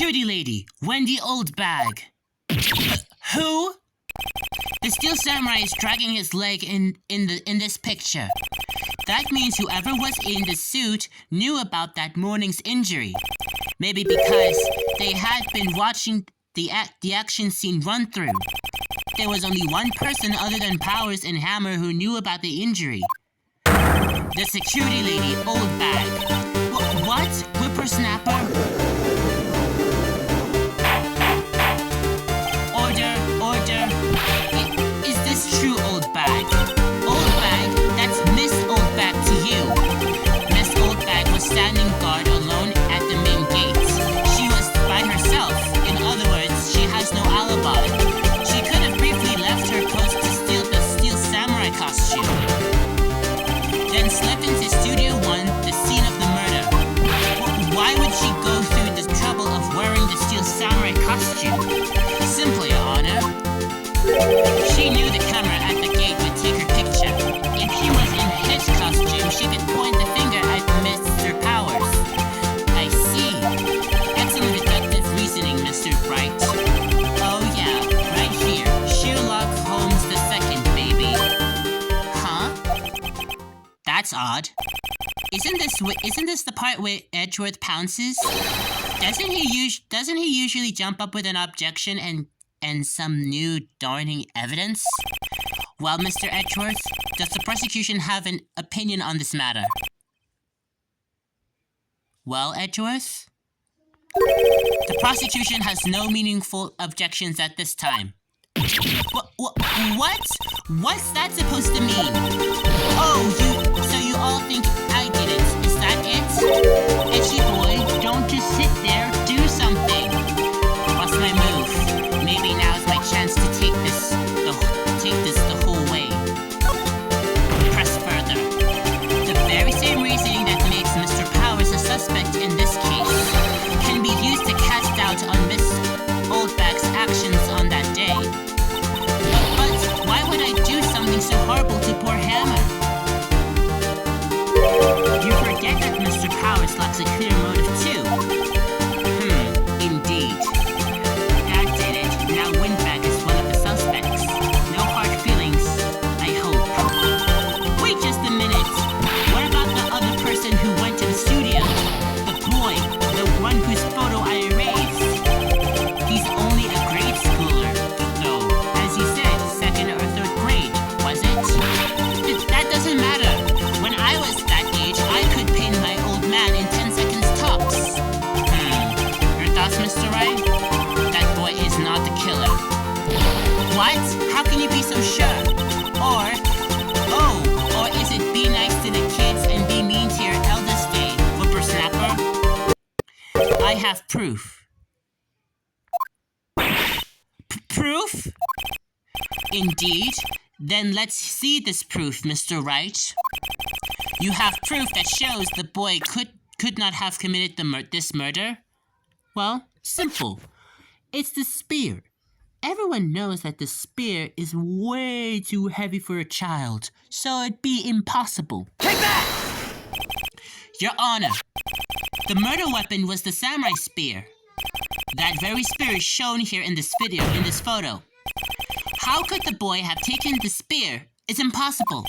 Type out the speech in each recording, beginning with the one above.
security lady, Wendy Oldbag. Who? The Steel Samurai is dragging his leg in this picture. That means whoever was in the suit knew about that morning's injury. Maybe because they had been watching the action scene run through. There was only one person other than Powers and Hammer who knew about the injury. The security lady, Oldbag. What? Whippersnapper? Order. Is this true, Oldbag? Oldbag, that's Miss Oldbag to you. Miss Oldbag was standing guard alone at the main gate. She was by herself. In other words, she has no alibi. She could have briefly left her post to steal the Steel Samurai costume. Then slipped into Studio 1, the scene of the murder. Why would she go through the trouble of wearing the Steel Samurai costume? Simple, Your Honor. She knew the camera at the gate would take her picture. If he was in his costume, she could point the finger at Mr. Powers. I see. Excellent deductive reasoning, Mr. Wright. Oh yeah, right here. Sherlock Holmes II, baby. Huh? That's odd. Isn't this the part where Edgeworth pounces? Doesn't he usually jump up with an objection and some new darning evidence? Well, Mr. Edgeworth, does the prosecution have an opinion on this matter? Well, Edgeworth? The prosecution has no meaningful objections at this time. What? What's that supposed to mean? Oh, so you all think I did it. Is that it? Edgy boy, don't just sit there, do something. What's my move? Maybe now's my chance to take this the whole way. Press further. The very same reasoning that makes Mr. Powers a suspect in this case can be used to cast doubt on Miss Oldbag's actions on that day. But why would I do something so horrible to poor Hammer? You forget that Mr. Powers lacks a clear motive too. Indeed. That did it. Now Windbag is one of the suspects. No hard feelings, I hope. Wait just a minute. What about the other person who went to the studio? The boy, the one whose photo I erased. He's only a grade schooler, though. As you said, 2nd or 3rd grade, was it? That doesn't matter. When I was that age, I could paint my old man in 10 seconds tops. Your thoughts, Mr. Wright? That boy is not the killer. What? How can you be so sure? Or is it be nice to the kids and be mean to your eldest day, whippersnapper? I have proof. Proof? Indeed. Then let's see this proof, Mr. Wright. You have proof that shows the boy could not have committed this murder? Well, simple. It's the spear. Everyone knows that the spear is way too heavy for a child, so it'd be impossible. Take that! Your Honor, the murder weapon was the samurai spear. That very spear is shown here in this photo. How could the boy have taken the spear? It's impossible.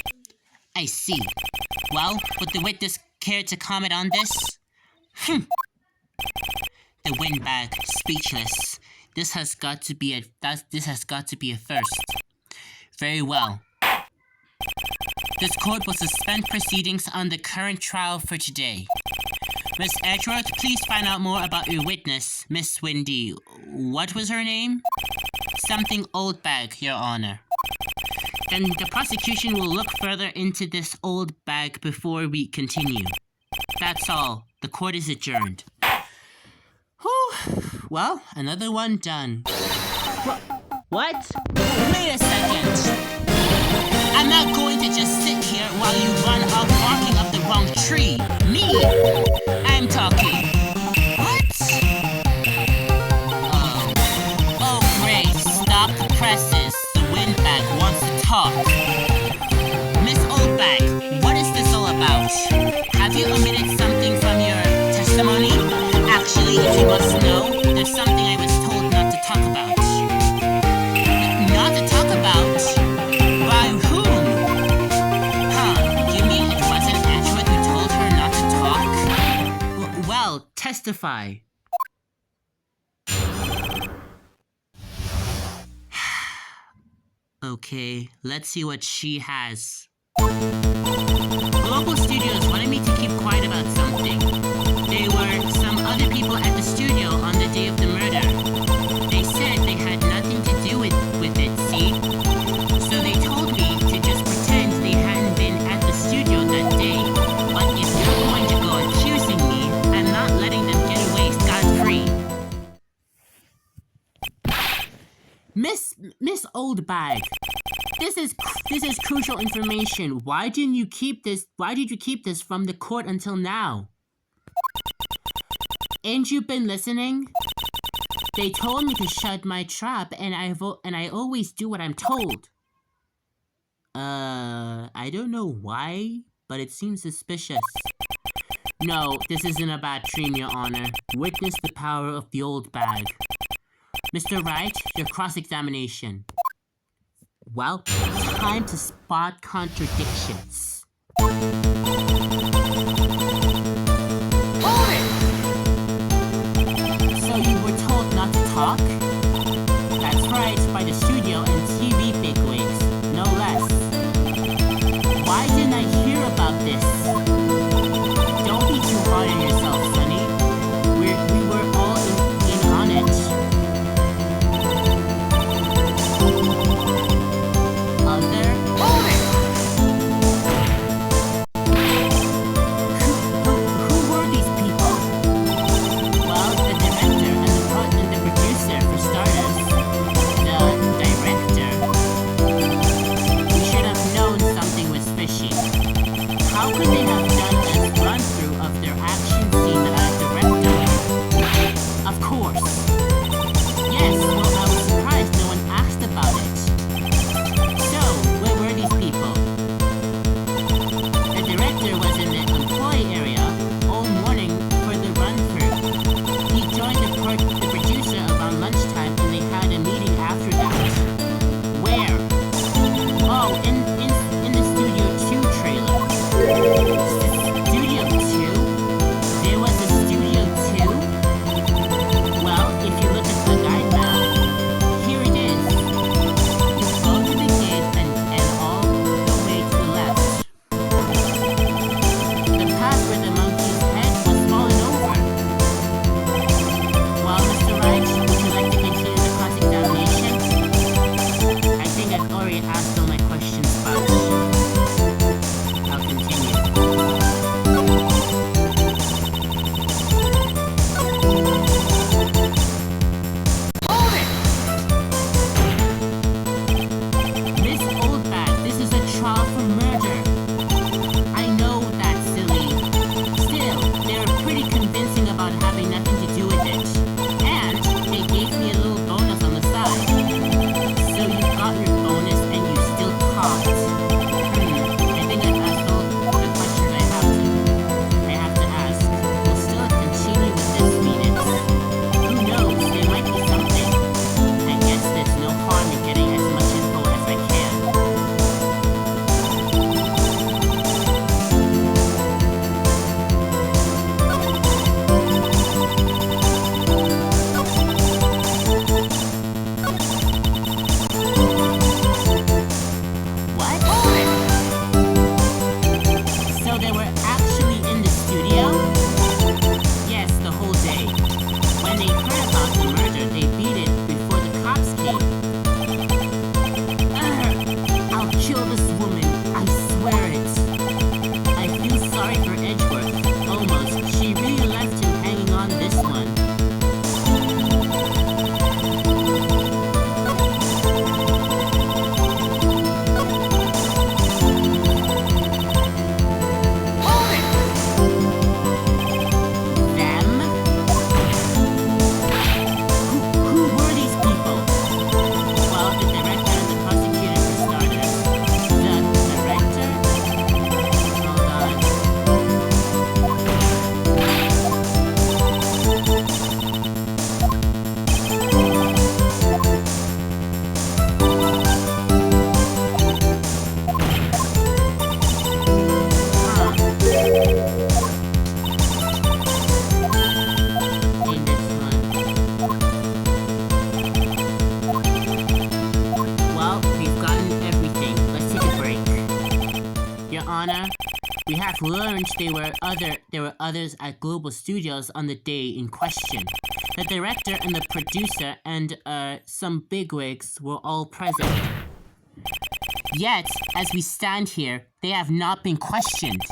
I see. Well, would the witness care to comment on this? The Windbag, speechless. This has got to be a first. Very well. This court will suspend proceedings on the current trial for today. Miss Edgeworth, please find out more about your witness, Miss Wendy. What was her name? Something Oldbag, Your Honor. Then the prosecution will look further into this Oldbag before we continue. That's all. The court is adjourned. Whew. Well, another one done. What? Wait a second. I'm not going to just sit here while you run off barking up the wrong tree. Me? I'm talking. What? Oh great. Stop the presses. The Windbag wants to talk. Miss Oldbag, what is this all about? Have you omitted something from your testimony? Actually, if you must know, there's testify. Okay, let's see what she has. Global Studios wanted me to keep quiet about something. There were some other people at the studio on the day of the murder. They said they had nothing to do with it, see? So they told me to just pretend they hadn't been at the studio that day. But if you're going to go accusing me, I'm not letting them get away scot-free. Miss Oldbag, this is crucial information. Why did you keep this from the court until now? Ain't you been listening? They told me to shut my trap, and I always do what I'm told. I don't know why, but it seems suspicious. No, this isn't a bad dream, Your Honor. Witness the power of the old bag. Mr. Wright, your cross-examination. Well, time to spot contradictions. Hold it! So you were told not to talk? That's right, by the studio and TV bigwigs, no less. Why didn't I hear about this? Don't be too hard on yourself, Sonny. We were all in on it. Other? Hold it! Honor. We have learned there were others at Global Studios on the day in question. The director and the producer and some bigwigs were all present. Yet, as we stand here, they have not been questioned.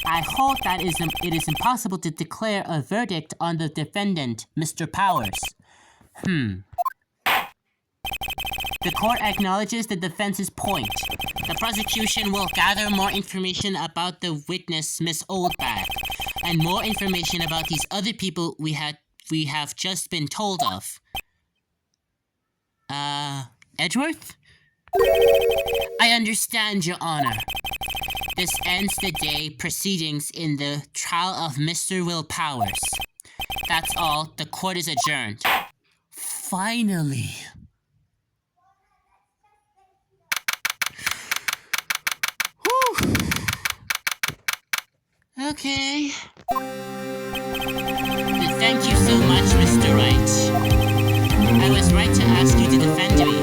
I hold that it is impossible to declare a verdict on the defendant, Mr. Powers. The court acknowledges the defense's point. The prosecution will gather more information about the witness, Miss Oldbag, and more information about these other people we have just been told of. Edgeworth? I understand, Your Honor. This ends the day proceedings in the trial of Mr. Will Powers. That's all. The court is adjourned. Finally. Whew. Okay. Thank you so much, Mr. Wright. I was right to ask you to defend me.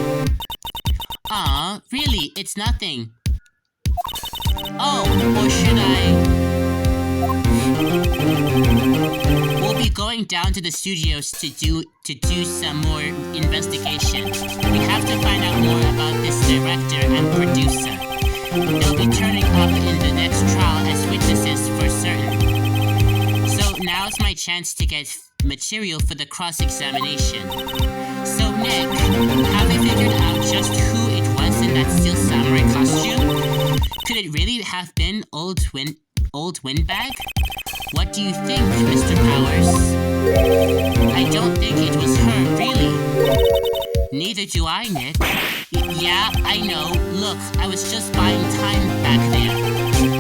Aw, really, it's nothing. Oh, or should I? We'll be going down to the studios to do some more investigation. We have to find out more about this director and producer. They'll be turning up in the next trial as witnesses for certain. So now's my chance to get material for the cross-examination. So Nick, have you figured out just who it was in that steel samurai costume? Could it really have been Old Windbag? What do you think, Mr. Powers? I don't think it was her, really. Neither do I, Nick. Yeah, I know. Look, I was just buying time back there.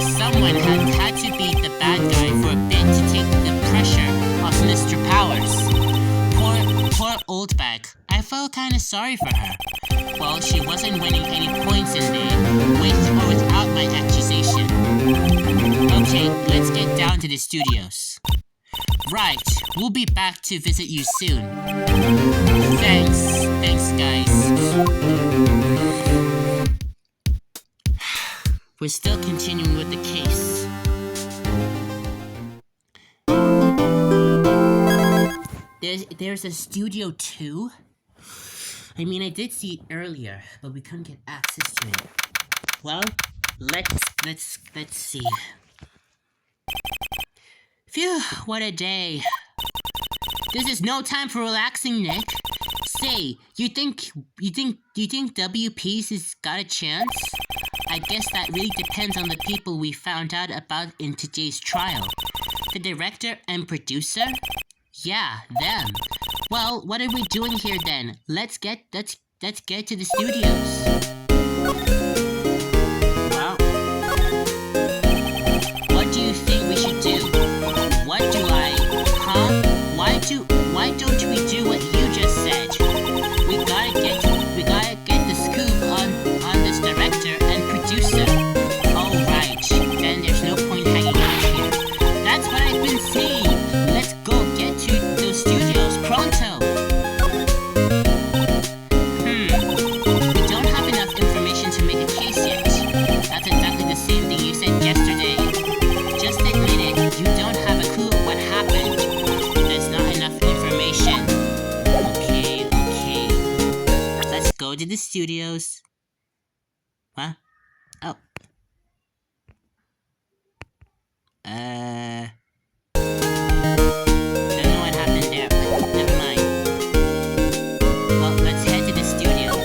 Someone had to be the bad guy for a bit to take the pressure off Mr. Powers. Poor Oldbag. I felt kinda sorry for her. Well, she wasn't winning any points in there, with or without my accusation. Okay, let's get down to the studios. Right, we'll be back to visit you soon. Thanks guys. We're still continuing with the case. There's a Studio 2? I mean, I did see it earlier, but we couldn't get access to it. Well, let's see. Phew, what a day. This is no time for relaxing, Nick. Say, you think WP's has got a chance? I guess that really depends on the people we found out about in today's trial. The director and producer? Yeah, them. Well, what are we doing here then? Let's get to the studios. Well, what do you think we should do? What do I? Huh? Why don't we do what you just said? We gotta get the scoop on this director and producer. Oh right, then there's no point hanging out here. That's what I've been saying. Let's go get to those studios pronto. We don't have enough information to make a case yet. That's exactly the same thing you said yesterday. Just admit it, you don't have a clue what happened. There's not enough information. Okay. Let's go to the studios. What? Oh. Don't know what happened there, but never mind. Well, let's head to the studios.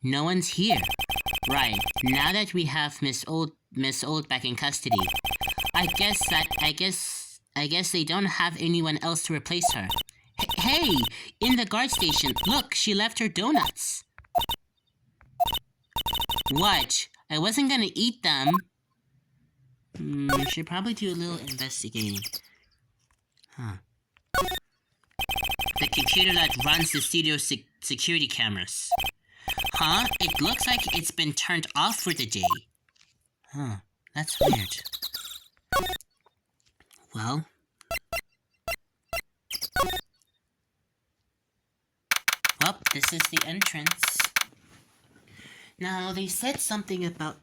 No one's here. Right, now that we have Miss Old back in custody, I guess they don't have anyone else to replace her. Hey, in the guard station, look, she left her donuts. What? I wasn't gonna eat them. Should probably do a little investigating. Huh. The computer that runs the studio security cameras. Huh? It looks like it's been turned off for the day. Huh. That's weird. Well, This is the entrance. Now, they said something about...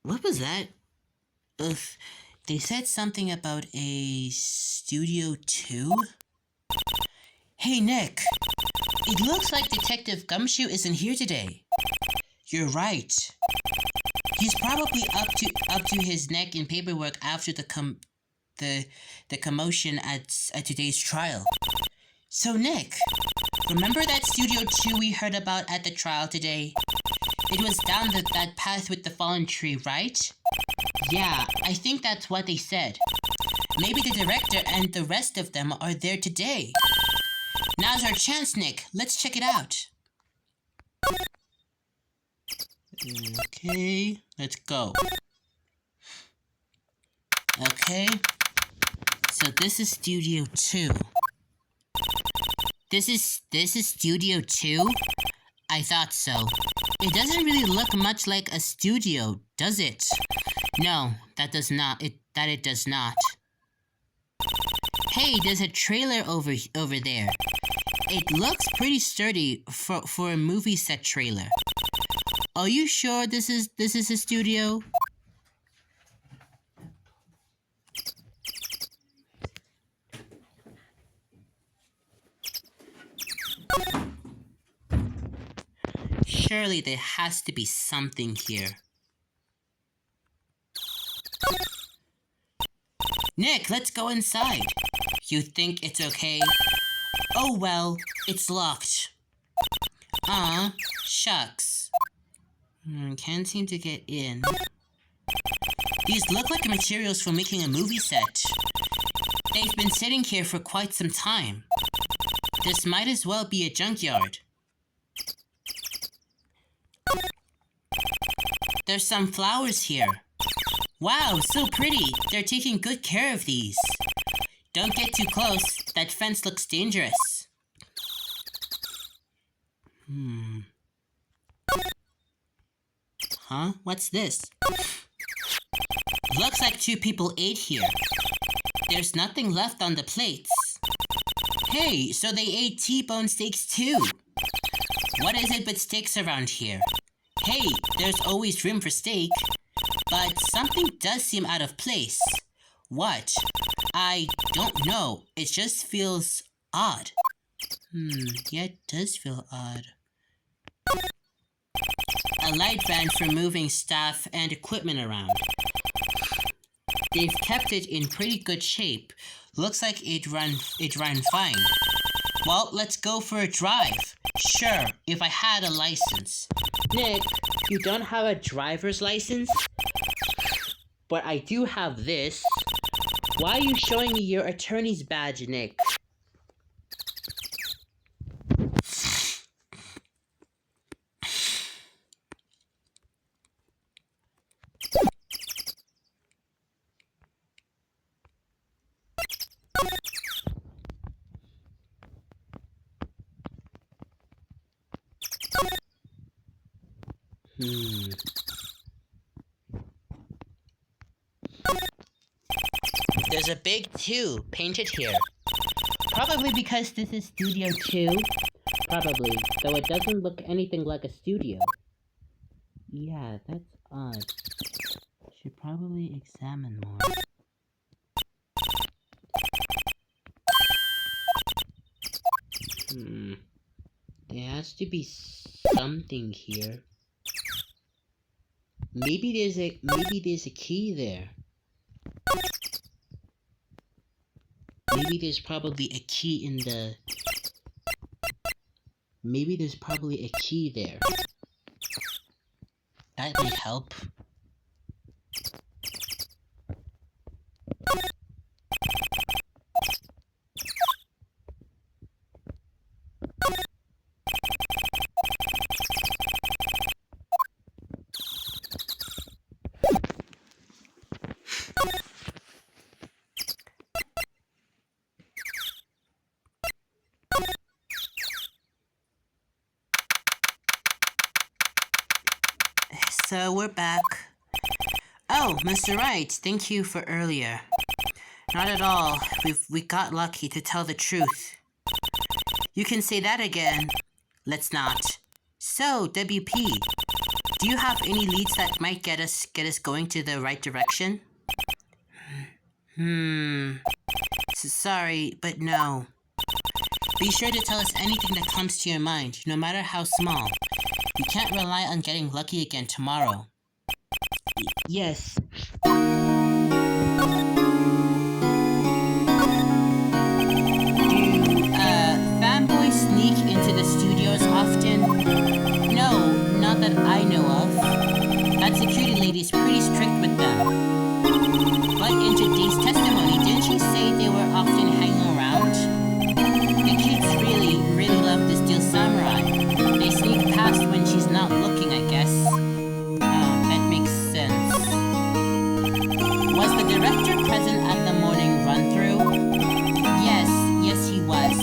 What was that? Ugh. They said something about a Studio 2? Hey, Nick. It looks like Detective Gumshoe isn't here today. You're right. He's probably up to his neck in paperwork after the commotion at today's trial. So, Nick, remember that Studio 2 we heard about at the trial today? It was down that path with the fallen tree, right? Yeah, I think that's what they said. Maybe the director and the rest of them are there today. Now's our chance, Nick. Let's check it out. Okay, let's go. Okay, so this is Studio 2. This is Studio 2? I thought so. It doesn't really look much like a studio, does it? No, that does not. It does not. Hey, there's a trailer over there. It looks pretty sturdy for a movie set trailer. Are you sure this is a studio? Surely there has to be something here. Nick, let's go inside. You think it's okay? Oh well, it's locked. Aw, shucks. Can't seem to get in. These look like materials for making a movie set. They've been sitting here for quite some time. This might as well be a junkyard. There's some flowers here. Wow, so pretty. They're taking good care of these. Don't get too close. That fence looks dangerous. Huh? What's this? Looks like 2 people ate here. There's nothing left on the plates. Hey, so they ate T-bone steaks too. What is it but steaks around here? Hey, there's always room for steak. But something does seem out of place. What? I don't know. It just feels odd. Yeah, it does feel odd. A light van for moving staff and equipment around. They've kept it in pretty good shape. Looks like it ran fine. Well, let's go for a drive. Sure, if I had a license. Nick, you don't have a driver's license? But I do have this. Why are you showing me your attorney's badge, Nick? There's a big 2 painted here. Probably because this is Studio 2. Probably, though it doesn't look anything like a studio. Yeah, that's odd. Should probably examine more. There has to be something here. Maybe there's a key there. Maybe there's probably a key in the... Maybe there's probably a key there. That might help. So we're back. Oh, Mr. Wright, thank you for earlier. Not at all. We got lucky, to tell the truth. You can say that again. Let's not. So, WP, do you have any leads that might get us going to the right direction? Sorry, but no. Be sure to tell us anything that comes to your mind, no matter how small. We can't rely on getting lucky again tomorrow. Yes. Do fanboys sneak into the studios often? No, not that I know of. That security lady's pretty strict with them. But in today's testimony, didn't she say they were often hanging around? The kids really, really love the Steel Samurai. They sneak past when she's not looking, I guess. That makes sense. Was the director present at the morning run-through? Yes, he was.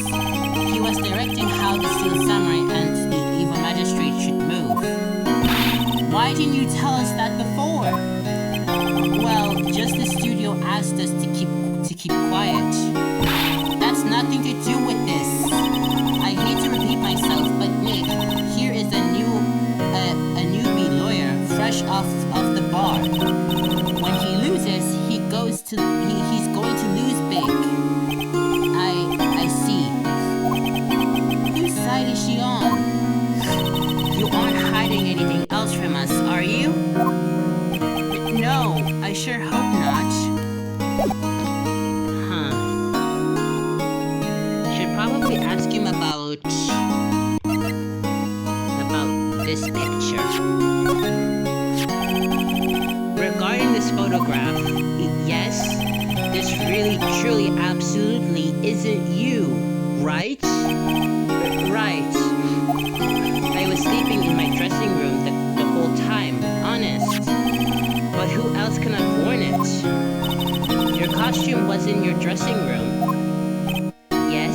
He was directing how the Steel Samurai and the evil magistrate should move. Why didn't you tell us that before? Well, just the studio asked us to keep quiet. That's nothing to do with this. I hate to repeat myself, but Nick, here is a newbie lawyer, fresh off the bar. When he loses, he's going to lose big. I see. Whose side is she on? You aren't hiding anything else from us, are you? No, I sure hope not. Should probably ask him about this picture. Regarding this photograph, yes, this really, truly, absolutely isn't you, right? Right. I was sleeping in my dressing room the whole time, honest. But who else can have worn it? Your costume was in your dressing room. Yes,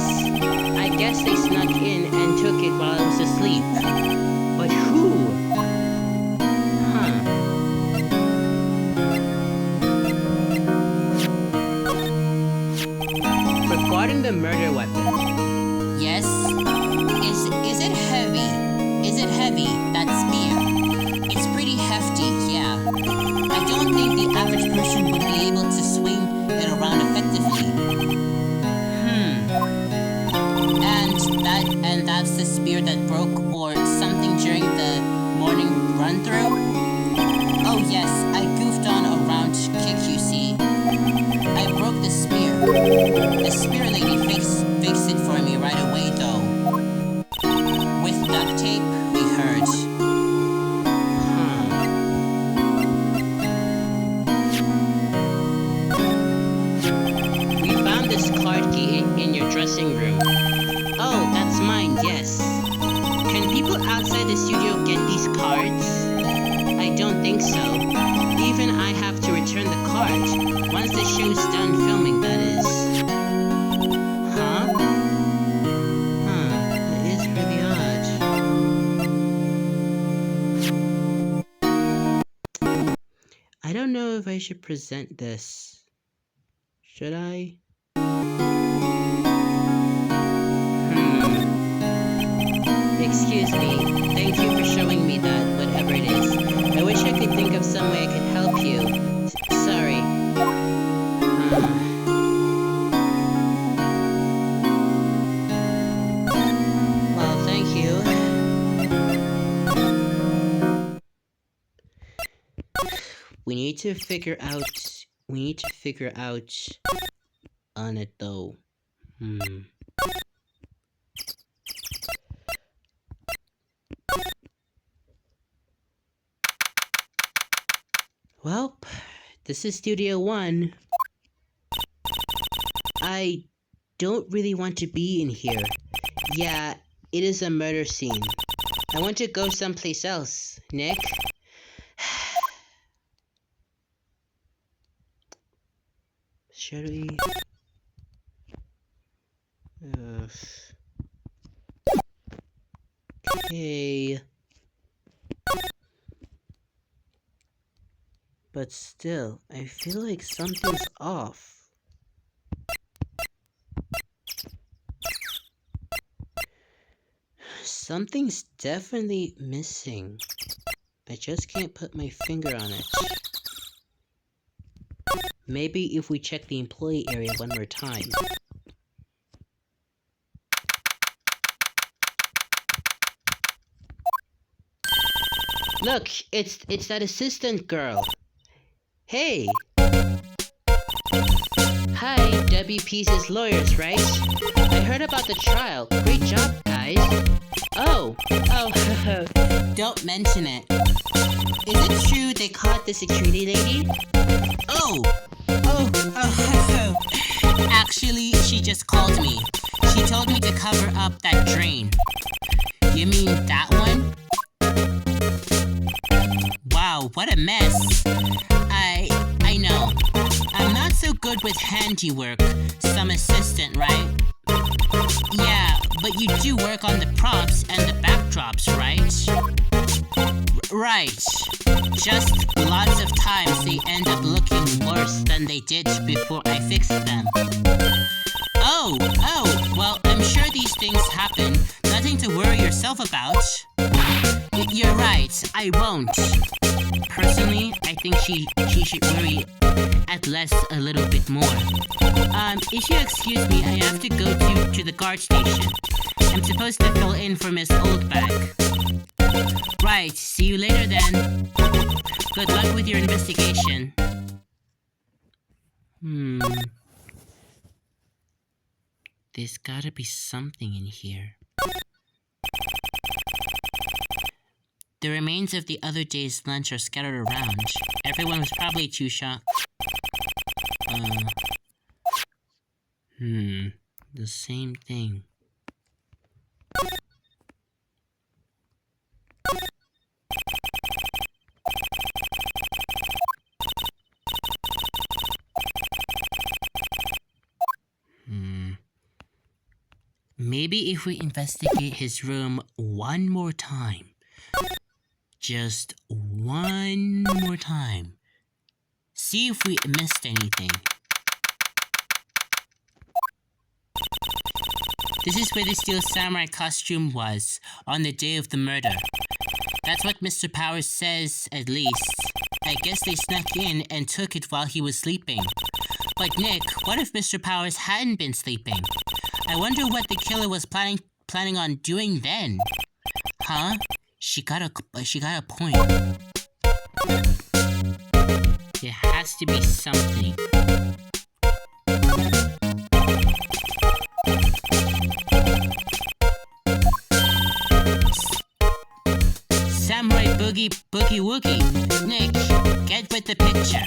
I guess they snuck in and took it while I was asleep. But who? Regarding the murder weapon. Yes? Is it heavy? Is it heavy, that spear? It's pretty hefty, yeah. I don't think the average person would be able to swing it around effectively. And that's the spear that broke or something during the morning run-through? Oh yes, I goofed on a round kick, you see. I broke the spear. The spear lady fixed it for me right away, though. With duct tape, we heard. We found this card key in your dressing room. Oh, that's mine, yes. Can people outside the studio get these cards? I don't think so. Even I have to return the card. Once the show's done filming, that is. That is really odd. I don't know if I should present this. Should I? Excuse me. Thank you for showing me that, whatever it is. I wish I could think of some way I could help you. Sorry. Well, thank you. We need to figure out on it though. Well, this is Studio 1. I don't really want to be in here. Yeah, it is a murder scene. I want to go someplace else, Nick. Should we? Okay. But still, I feel like something's off. Something's definitely missing. I just can't put my finger on it. Maybe if we check the employee area one more time. Look, it's that assistant girl. Hey! Hi, WP's lawyers, right? I heard about the trial. Great job, guys. Oh, Don't mention it. Is it true they caught the security lady? Oh! Actually, she just called me. She told me to cover up that drain. You mean that one? Wow, what a mess. I know. I'm not so good with handiwork. Some assistant, right? Yeah, but you do work on the props and the backdrops, right? Right. Just lots of times they end up looking worse than they did before I fixed them. Oh, well, I'm sure these things happen. Nothing to worry yourself about. You're right, I won't. Personally, I think she should worry at less a little bit more. If you excuse me, I have to go to the guard station. I'm supposed to fill in for Miss Oldbag. Right, see you later then. Good luck with your investigation. There's gotta be something in here. The remains of the other day's lunch are scattered around. Everyone was probably too shocked. The same thing. Maybe if we investigate his room one more time. Just one more time. See if we missed anything. This is where the steel samurai costume was on the day of the murder. That's what Mr. Powers says, at least. I guess they snuck in and took it while he was sleeping. But Nick, what if Mr. Powers hadn't been sleeping? I wonder what the killer was planning on doing then. Huh? She got a point. There has to be something. Samurai Boogie Woogie. Nick, get with the picture.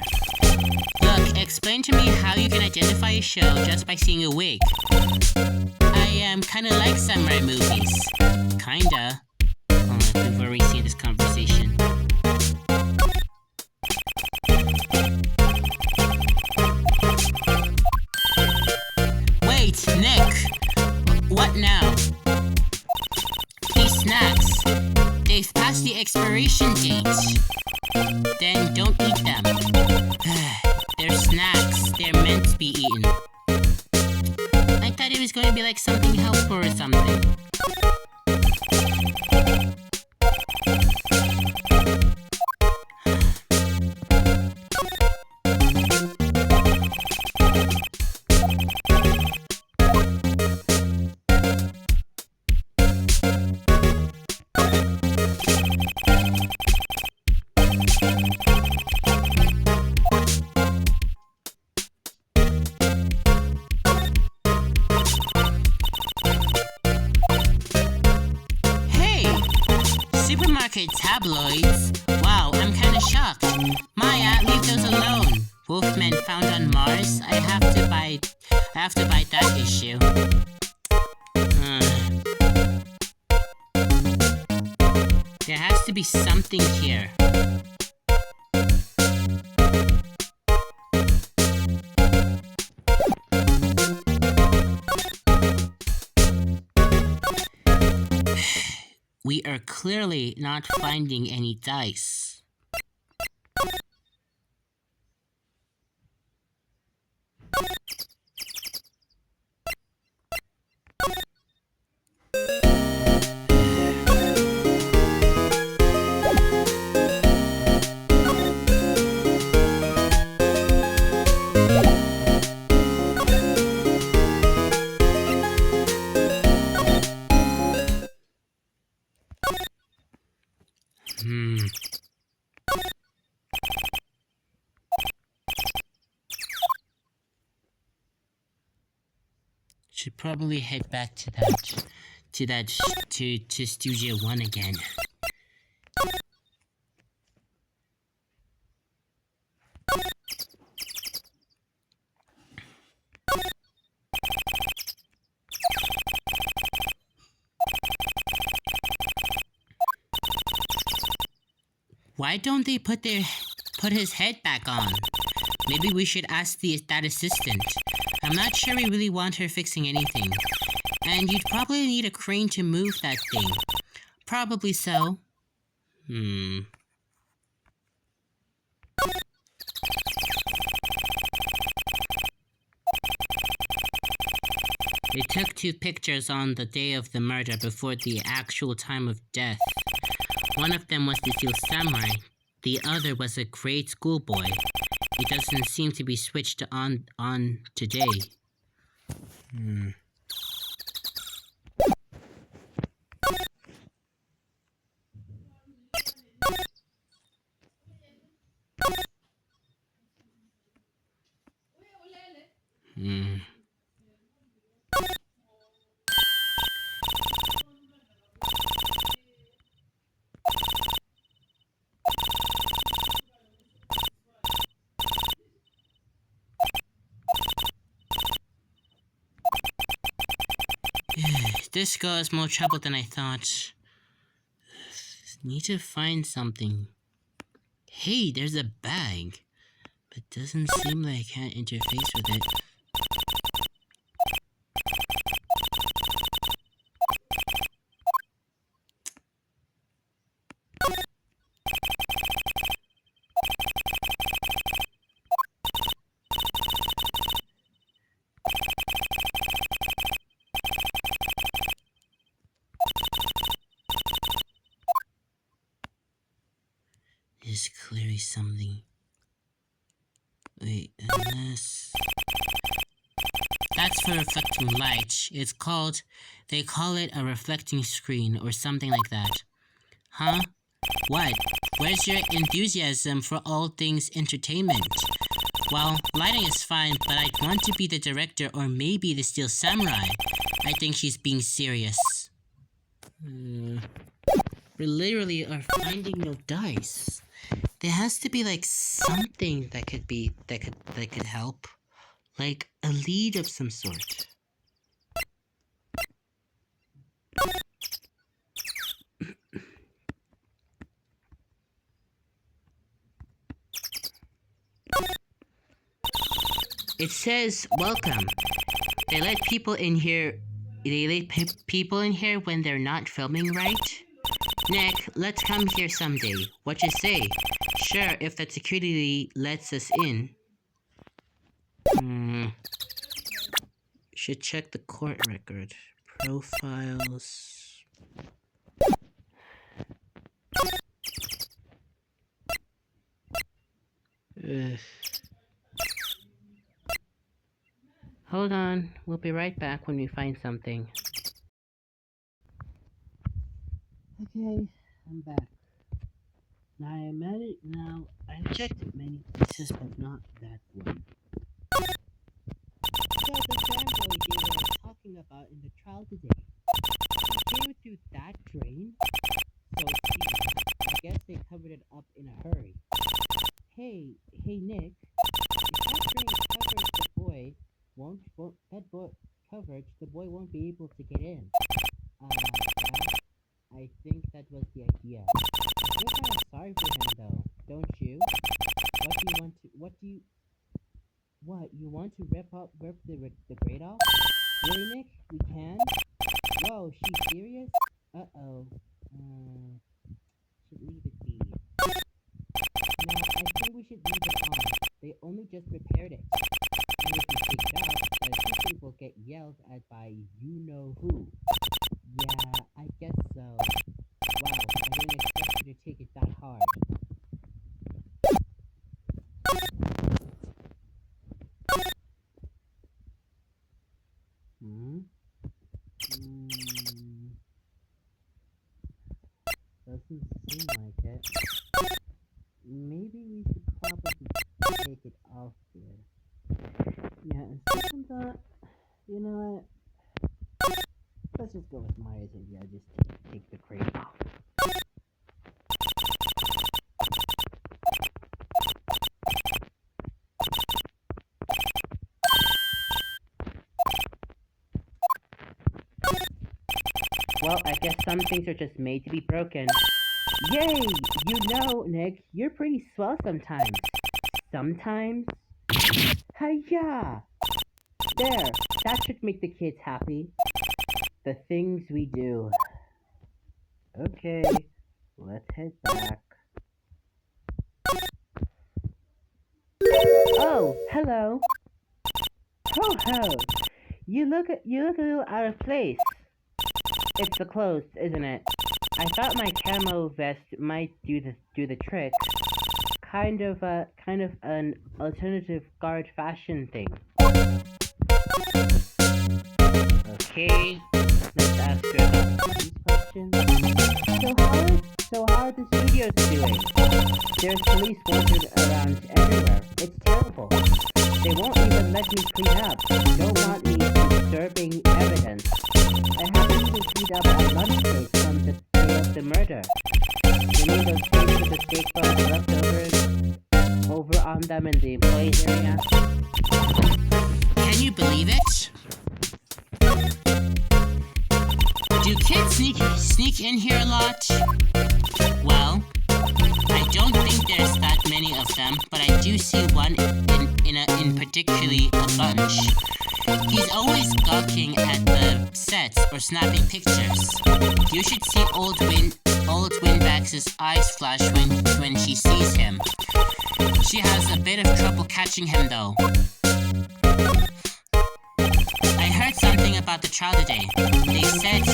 Look, explain to me how you can identify a show just by seeing a wig. I kinda like samurai movies. Kinda. Before we see this conversation. Wait, Nick! What now? These snacks, they've passed the expiration date. Then don't eat them. They're snacks. They're meant to be eaten. I thought it was going to be like something helpful or something. Tabloids? Wow, I'm kinda shocked. Maya, leave those alone. Wolfman found on Mars? I have to buy that issue. There has to be something here. We are clearly not finding any dice. Should probably head back to Studio One again. Why don't they put his head back on? Maybe we should ask that assistant. I'm not sure we really want her fixing anything. And you'd probably need a crane to move that thing. Probably so. They took 2 pictures on the day of the murder before the actual time of death. One of them was the Steel Samurai. The other was a grade schoolboy. It doesn't seem to be switched on today. This girl is more trouble than I thought. Need to find something. Hey, there's a bag. But doesn't seem like I can't interface with it. There's clearly something. Wait, unless... That's for reflecting light. They call it a reflecting screen or something like that. Huh? What? Where's your enthusiasm for all things entertainment? Well, lighting is fine, but I'd want to be the director or maybe the Steel Samurai. I think she's being serious. We literally are finding no dice. There has to be like something that could help. Like a lead of some sort. It says welcome. They let people in here when they're not filming, right? Nick, let's come here someday. What you say? Sure, if the security lets us in. Should check the court record. Profiles. Hold on, we'll be right back when we find something. Okay, I'm back. Now I've checked many places, but not that one. So the fanboy they were talking about in the trial today, he came through that drain? So geez, I guess they covered it up in a hurry. Hey Nick, if that drain covers the boy, the boy won't be able to get in. I think that was the idea. I feel kind of sorry for him though, don't you? You want to rip the grate off? Really, Nick? We can? Whoa, she's serious? Uh-oh. Should leave it be. No, I think we should leave it on. They only just repaired it. And if we take it off, the assistant will get yelled at by you-know-who. Yeah, I guess so. Wow, I didn't expect you to take it that hard. Doesn't seem like it. Maybe we should probably take it off there. Yeah, and second thought, you know what? Let's just go with Maya's idea. Just take the crate off. Well, I guess some things are just made to be broken. Yay! You know, Nick, you're pretty swell sometimes. Sometimes? Hiya! There, that should make the kids happy. The things we do. Okay, let's head back. Oh, hello. Ho ho! You look a little out of place. It's the clothes, isn't it? I thought my camo vest might do the trick. Kind of an alternative guard fashion thing. Okay, let's ask her about these questions. So how are the studios doing? There's police wanted around everywhere. It's terrible. They won't even let me clean up. Don't want me disturbing evidence. I happened to heat up a lunch plate from the day of the murder. You mean those things with the steak bones leftovers over on them in the employees area? Can you believe it? Do kids sneak in here a lot? Well, I don't think there's that many of them, but I do see one in particularly a bunch. He's always gawking at the sets or snapping pictures. You should see old Winbax's eyes flash when she sees him. She has a bit of trouble catching him though. I heard something about the trial today. They said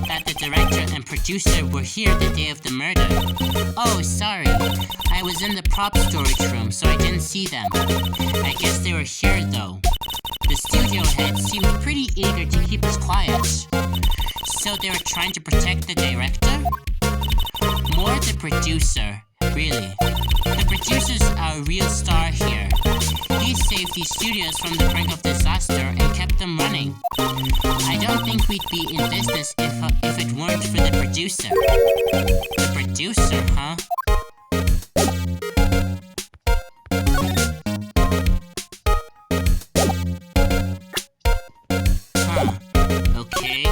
that the director and producer were here the day of the murder. Oh, sorry. I was in the prop storage room, so I didn't see them. I guess they were here though. The studio head seemed pretty eager to keep us quiet. So they were trying to protect the director? More the producer, really. The producer's our real star here. He saved these studios from the brink of disaster and kept them running. I don't think we'd be in business if it weren't for the producer. The producer, huh? Okay.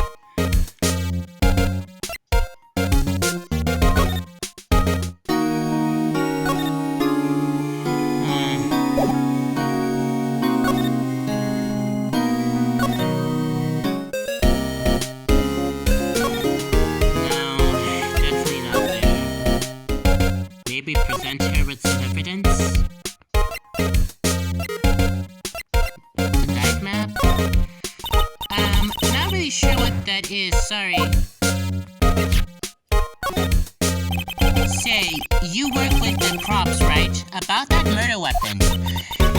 Maybe present her with some evidence? The guide map? Not really sure what that is, sorry. Say, you work with the props, right? About that murder weapon.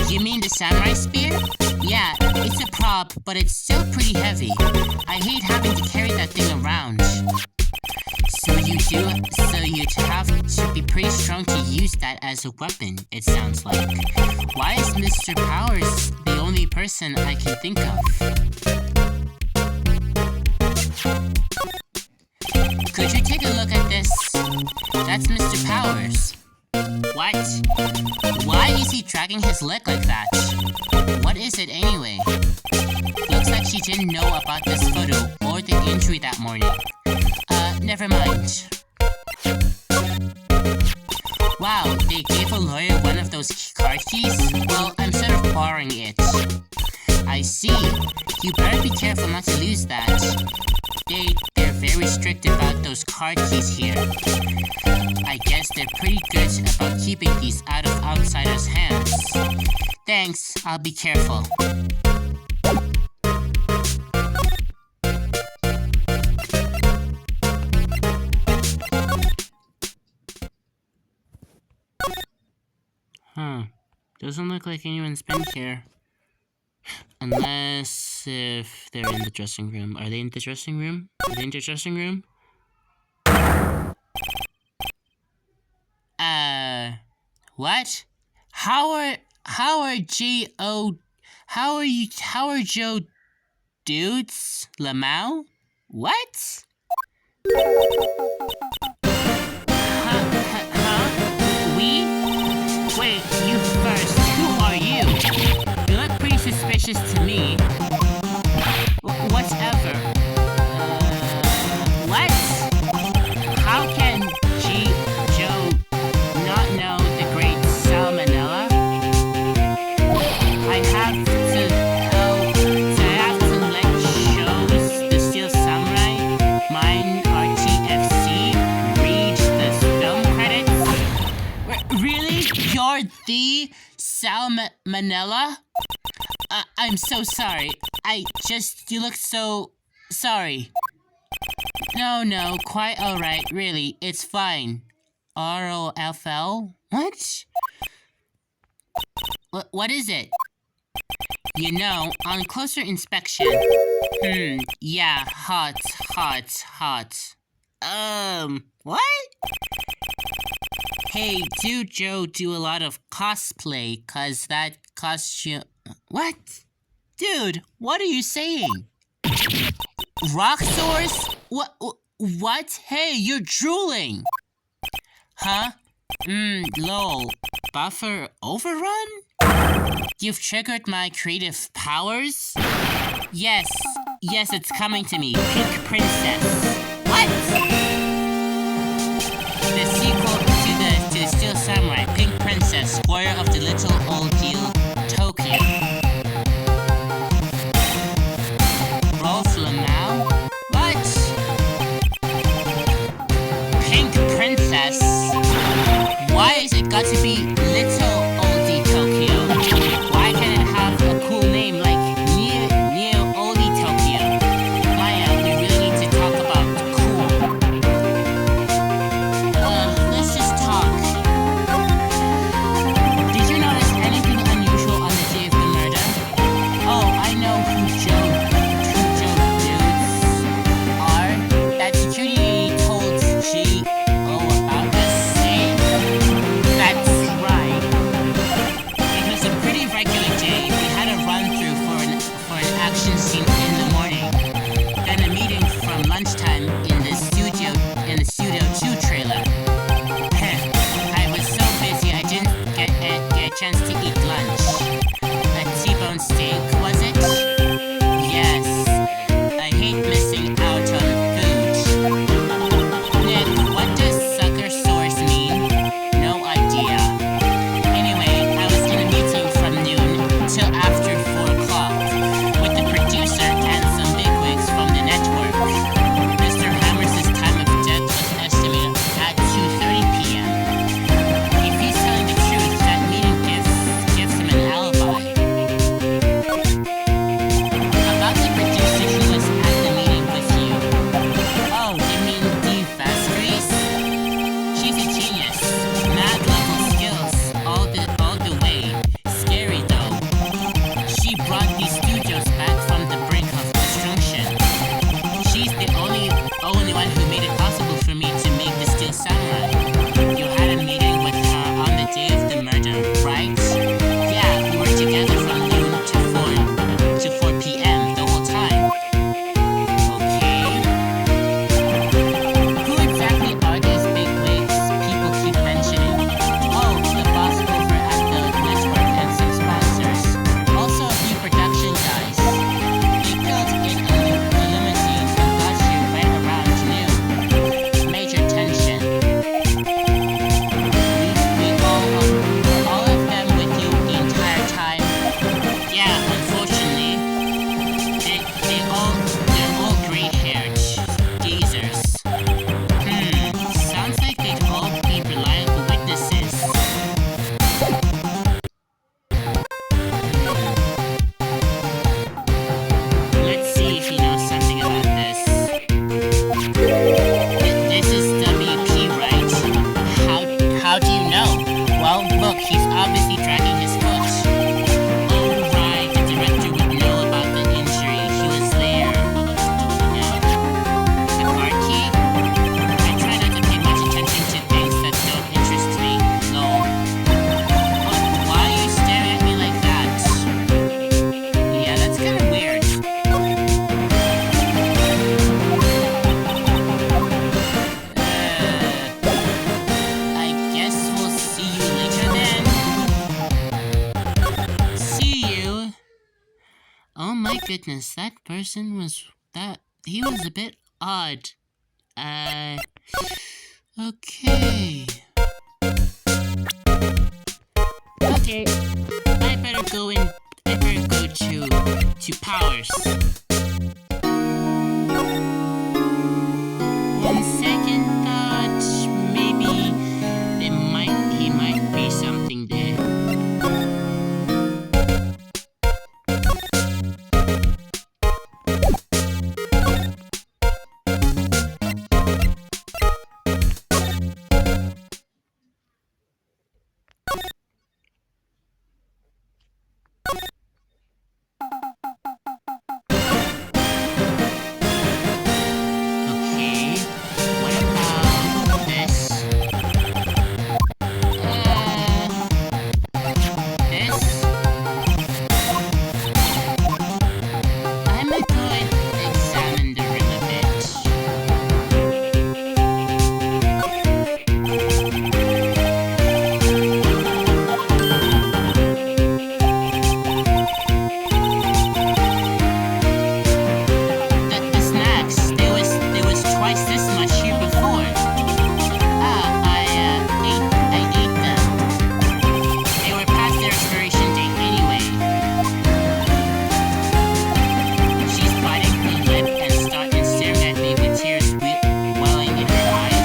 You mean the samurai spear? Yeah, it's a prop, but it's still pretty heavy. I hate having to carry that thing around. So you'd have to be pretty strong to use that as a weapon, it sounds like. Why is Mr. Powers the only person I can think of? Could you take a look at this? That's Mr. Powers. What? Why is he dragging his leg like that? What is it anyway? Looks like she didn't know about this photo or the injury that morning. Never mind. Wow, they gave a lawyer one of those card keys? Well, I'm sort of borrowing it. I see. You better be careful not to lose that. They're very strict about those card keys here. I guess they're pretty good about keeping these out of outsiders' hands. Thanks, I'll be careful. Doesn't look like anyone's been here. Unless if they're in the dressing room. Are they in the dressing room? Are they in the dressing room? What? How are Joe dudes? Lamau? What? Huh? We? Wait, you first. Who are you? You look pretty suspicious to me. Whatever. What? How can Joe not know the great salmonella? I have to let shows the Steel Samurai, mine RTFC, read the film credits. Really? You're the salmonella? I'm so sorry. You look so sorry. No, quite alright, really, it's fine. ROFL? What? What is it? You know, on closer inspection... yeah, hot. What? Hey, Joe do a lot of cosplay, 'cause that costume... What? Dude, what are you saying? Rock source? What? Hey, you're drooling! Huh? Lol. Buffer overrun? You've triggered my creative powers? Yes, it's coming to me. Pink Princess. What? The sequel to the Steel Samurai, Pink Princess, Warrior of the Little Old Deal, Tokyo. Rolf Lamau? What? Pink Princess? Why has it got to be Little Oldie Tokyo? Why can't it have a cool name like Neo Oldie Tokyo? Maya, we really need to talk about cool. Let's just talk. Did you notice anything unusual on the day of the murder? Oh, I know who Joe dudes are. That security told G about the same. That's right. It was a pretty regular day. We had a run-through for an action scene in the morning. Then a meeting from lunchtime in the Studio 2 trailer. I was so busy I didn't get a chance to eat lunch. A T-bone steak, was it? Yes. I hate missing out on food. Nick, what does sucker source mean? No idea. Anyway, I was in a meeting from noon till after 4 o'clock with the producer Oh my goodness, that person he was a bit odd. Okay. Okay, I better go to Powers. On second thought, maybe he might be something there. Okay, what about this? This? I'm gonna go and examine the room a bit. The snacks, there was twice this much here before. I ate them. They were past their expiration date anyway. She's biting her lip and staring at me with tears welling in her eyes.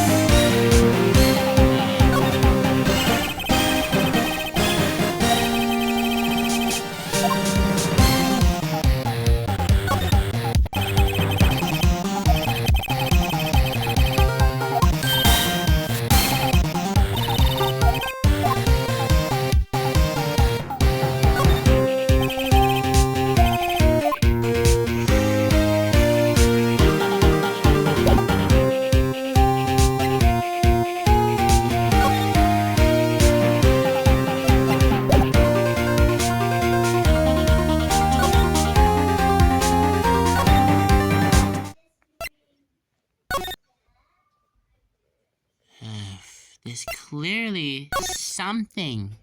There's clearly something.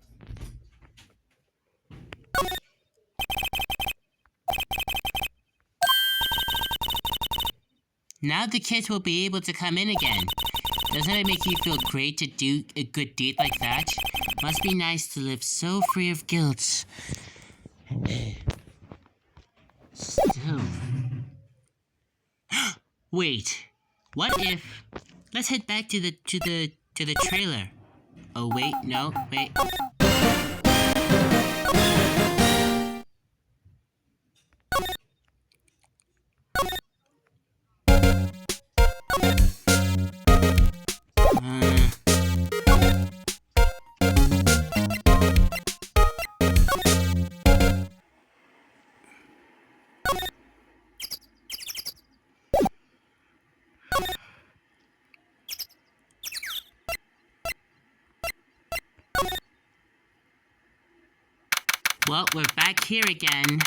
Now the kids will be able to come in again. Doesn't it make you feel great to do a good deed like that? Must be nice to live so free of guilt. Still. Wait. What if... Let's head back to the trailer. Oh wait, no, wait. Well, we're back here again.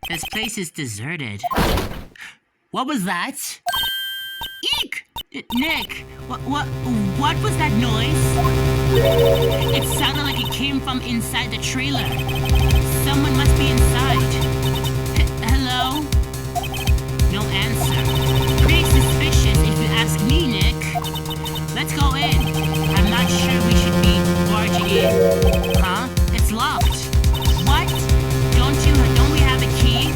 This place is deserted. What was that? Eek! Nick, what was that noise? It sounded like it came from inside the trailer. Someone must be inside. Hello? No answer. Pretty suspicious if you ask me, Nick. Let's go in. I'm not sure we should be barging in. Huh? It's locked. What? Don't we have a key?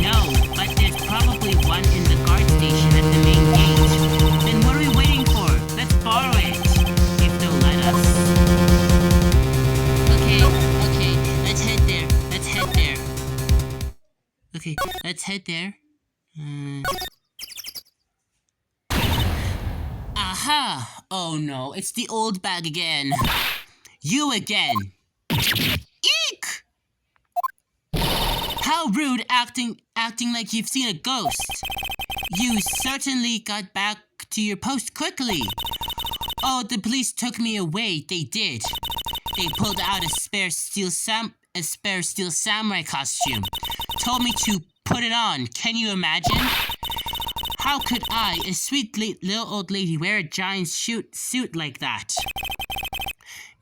No, but there's probably one in the guard station at the main gate. Then what are we waiting for? Let's borrow it. If they'll let us. Okay, let's head there. Okay, let's head there. Aha! Oh no, it's the old bag again. You again. Eek! How rude acting like you've seen a ghost. You certainly got back to your post quickly. Oh, the police took me away, they did. They pulled out a spare steel samurai costume. Told me to put it on. Can you imagine? How could I, a sweet little old lady, wear a giant suit like that?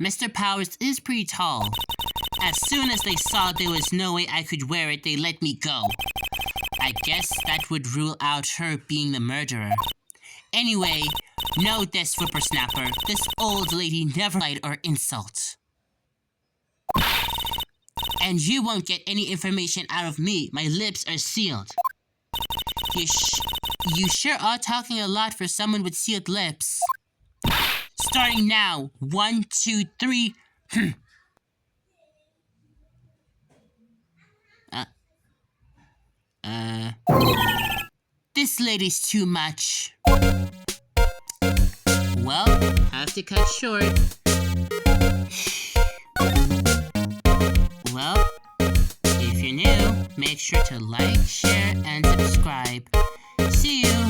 Mr. Powers is pretty tall. As soon as they saw there was no way I could wear it, they let me go. I guess that would rule out her being the murderer. Anyway, know this, whippersnapper. This old lady never lied or insult. And you won't get any information out of me. My lips are sealed. You sure are talking a lot for someone with sealed lips. Starting now. 1, 2, 3. This lady's too much. Well, have to cut short. Well, if you're new, make sure to like, share, and subscribe. See you!